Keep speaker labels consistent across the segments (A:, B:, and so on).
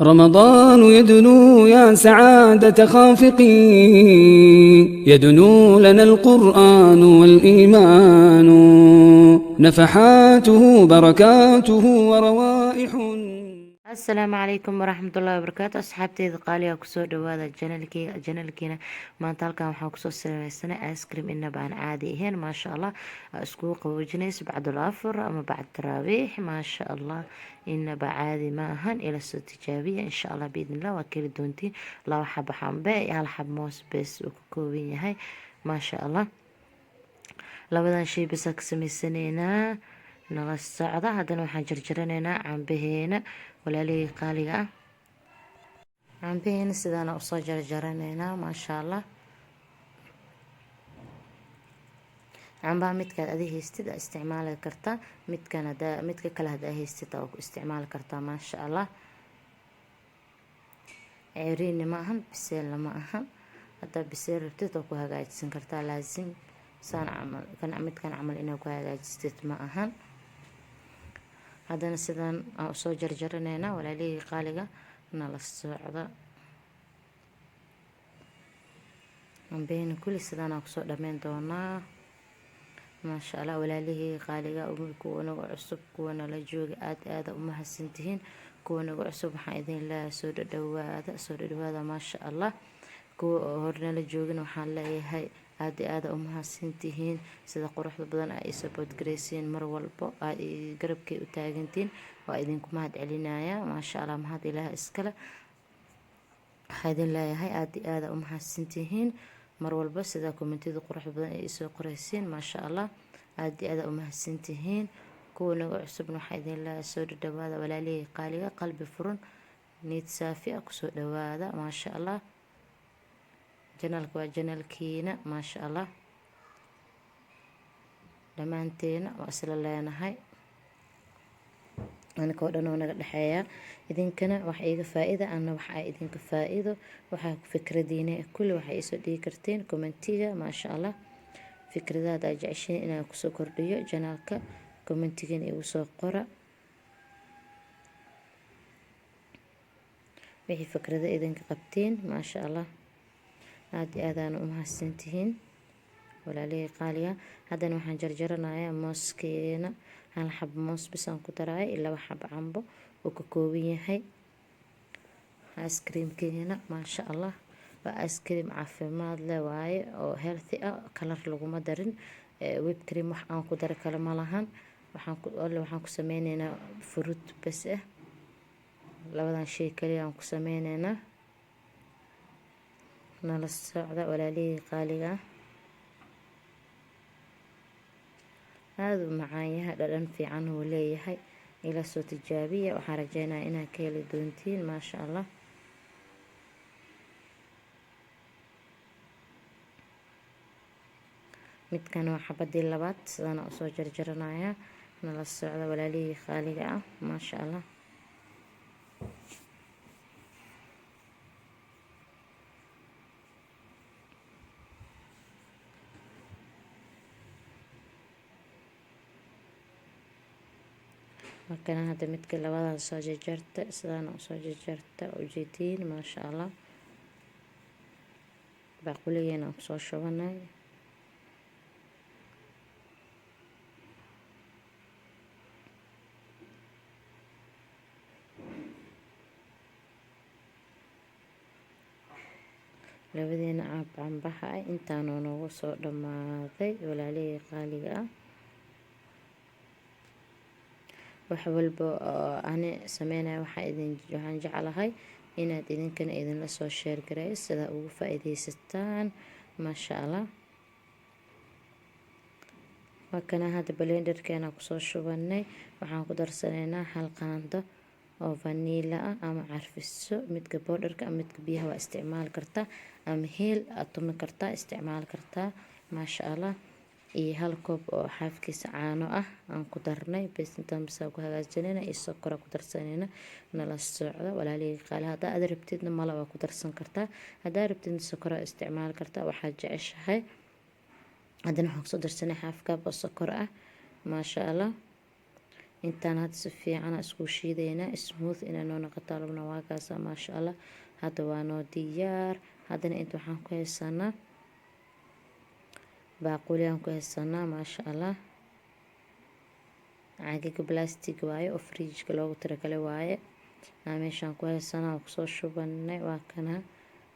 A: رمضان يدنو يا سعادة خافقين، يدنو لنا القرآن والإيمان، نفحاته بركاته وروائح.
B: asalaamu calaykum waraxmatullaahi wabarakaatu asxaabteyda qaaliga kusoo dhawaada janalkiina maanta halkan waxaan kusoo sameysanay ice cream inaba aan caadi ahayn maasha allah iskugu qaboojinayso bacdul afur ama bacd taraawiix maasha allah inaba caadi ma ahan ila soo tijaabiya insha allah biidnillah waa keli doontiin laba xabo xambe iyo hal xabo moos bees uu ka kooban yahay maasha allah labadan shay bas ka sameysanaynaa nala socda haddana waxaan jarjaranaynaa cambaheena walaalihii qaaliga ah cambaheena sidaana usoo jarjaranaynaa maasha allah cambaha midkaad adi haystid aa isticmaali kartaa midka kale hadaa haystid aa ku isticmaali kartaa maasha allah ceeriina ma ahan biseelna ma ahan hadaa biseel rabtid oo ku hagaajisan kartaa laasim saan camal midkan camal inaad ku hagaajistid ma ahan haddana sidaan aan usoo jarjaranaynaa walaalihii qaaliga nala socda cambeena kulli sidaan aan kusoo dhammeyn doonaa maasha allah walaalihii qaaliga kuwa naga cusub kuwa nala jooga aada u mahadsantihiin kuwa naga cusub waxaan idin leeyahay soo dhadhawaada maasha allah kuwa hor nala joogana waxaan leeyahay aada u mahadsantihiin sida quruxda badan ay support gareysiin mar walbo ay garabkay u taagantiin waa idinku mahad celinaya maasha allah mahad ilaah iskale waxaan idin leeyahay aada u mahadsantihiin mar walba sida kommentida quruxda badan ay soo qoreysiin maasha allah aada u mahadsantihiin kuwa naga cusubna waxaan idin leeyahay soo dhawaada walaalihii qaaliga qalbi furan niyad saafi ah kusoo dhawaada maasha allah janalka waa janalkiina maasha allah dhammaanteena waa isla leenahay anakoo dhan oo naga dhexeeya idinkana wax iga faa-ida ana waxaa idinka faa-ido waxaa fikradiina kulli waxay isoo dhigi karteen commentiga maasha allah fikradaada aad jeceshiin inaan kusoo kordhiyo janalka commentigana igu soo qora wixii fikrada idinka qabteen maasha allah aadaan u mahadsantihiin walaalihii qaaliga haddana waxaan jarjaranayaa mooskeena hal xabo moos bisaan ku daraaya iyo laba xabo cambo uu ka kooban yahay ice creamkeena maasha allah waa ice cream caafimaad leh waaye oo healthy ah kalar laguma darin whip cream wax aan ku dari kale ma lahan waxaan ku sameyneynaa fruit bas ah labadan shay kaliya aan ku sameyneynaa nala socda walaalihii qaaliga aada u macaan yahay dhadhan fiican uu leeyahay ila soo tijaabiya waxaan rajeynayaa inaad ka heli doontiin maasha allah midkan waa xabadii labaad sidaan usoo jarjaranayaa nala socda walaalihii qaaliga ah maasha allah markana hadda midka labadan soo jarjarta sidaan usoo jarjarta ujeediin maasha allah baaquligeena aan kusoo shubanay labadeena cambaha ah intaanoo noogu soo dhammaaday walaalihii qaaliga ah wax walba oo ani sameynaya waxaan jeclahay inaad idinkana idinla soo sheer gareeyo sida ugu faa-ideysataan maasha allah markana hadda blenderkeena kusoo shubanay waxaan ku darsanaynaa hal qaando oo vanilla ah ama carfiso midka bowdharka ama midka biyaha waa isticmaali kartaa ama heel aad tumi kartaa isticmaali kartaa maasha allah iyo hal koob oo xaafkiisa caano ah aan ku darnay bes intaan bisaa ku hagaajinayna iyo sokora ku darsanayna nala socda walaalihii qaali haddaa aad rabtidna mala waa ku darsan kartaa haddaa rabtidna sokora isticmaali kartaa waxaad jeceshahay haddana waxaan kusoo darsanay xaaf kaab oo sokor ah maasha allah intaan hadda si fiican isku shiideynaa smooth inay noo noqoto labna waa kaasa maasha allah. Hadda waa noo diyaar. haddana inta waxaan ku haysanaa baaquliyaan ku haysanaa maasha allah. caagaga plastic waaye oo fridge-ka loogu talagalay waaye. meeshaan ku haysanaa kusoo shubanay waa kana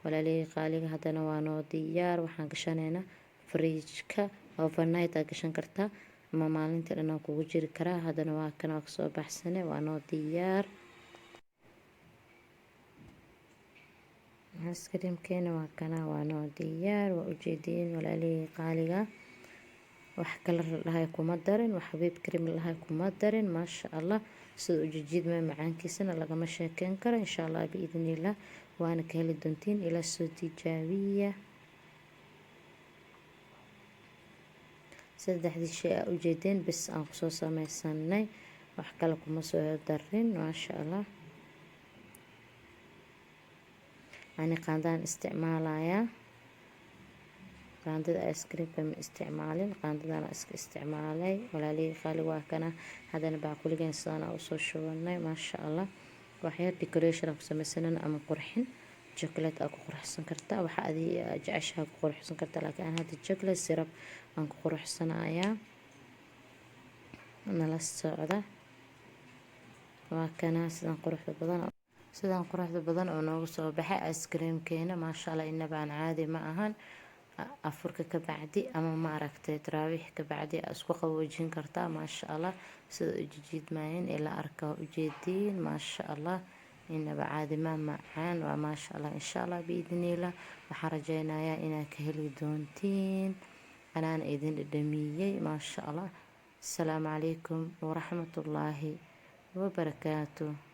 B: walaalihii qaaliga. haddana waa noo diyaar. waxaan gashanaynaa fridge-ka. overnight aad gashan kartaa ama maalintii dhan aan kugu jiri karaa. haddana waa kana waa kasoo baxsanay waa noo diyaar. ice-cream-keena waa kana waa noo diyaar. waa ujeediin walaalihii qaaliga. wax kala dhahay kuma darin, wax whip cream lahay kuma darin. maasha allah sida ujeedma macaankiisana lagama sheekeyn karo insha allah biidnillah. waana ka heli doontiin ila soo tijaabiya. saddexdii shay aa ujeedeen bis aan kusoo sameysanay, wax kale kuma soo darin. maasha allah. ani qaandaan isticmaalayaa. qaandada ice cream-ka ma isticmaalin, qaandadana iska isticmaalay. walaalihii qaali waa kana. haddana baaquligan sidaan usoo shubanay maasha allah. waxyar decoration ku sameysanana ama qurxin chocolate ku qurxsan kartaa. waxa adii jeceshahay ku qurxsan kartaa, laakiin aan hadda chocolate syrup aan ku qurxsanayaa. nala socda waa kana sidaan quruxda badan oo noogu soo baxay ice cream-keena maasha allah. inaba aan caadi ma ahan. afurka ka bacdi ama ma aragtay taraawiix ka bacdi isku qaboojin kartaa maasha allah. sida ujeedmayeen ila arka ujeediin maasha allah. inaba caadi ma macaan waa maasha allah. insha allah biidnillah waxaan rajaynayaa inaad ka heli doontiin. anaan idin dhadhamiyey maasha allah. assalaamu calaykum waraxmatullaahi wabarakaatuh.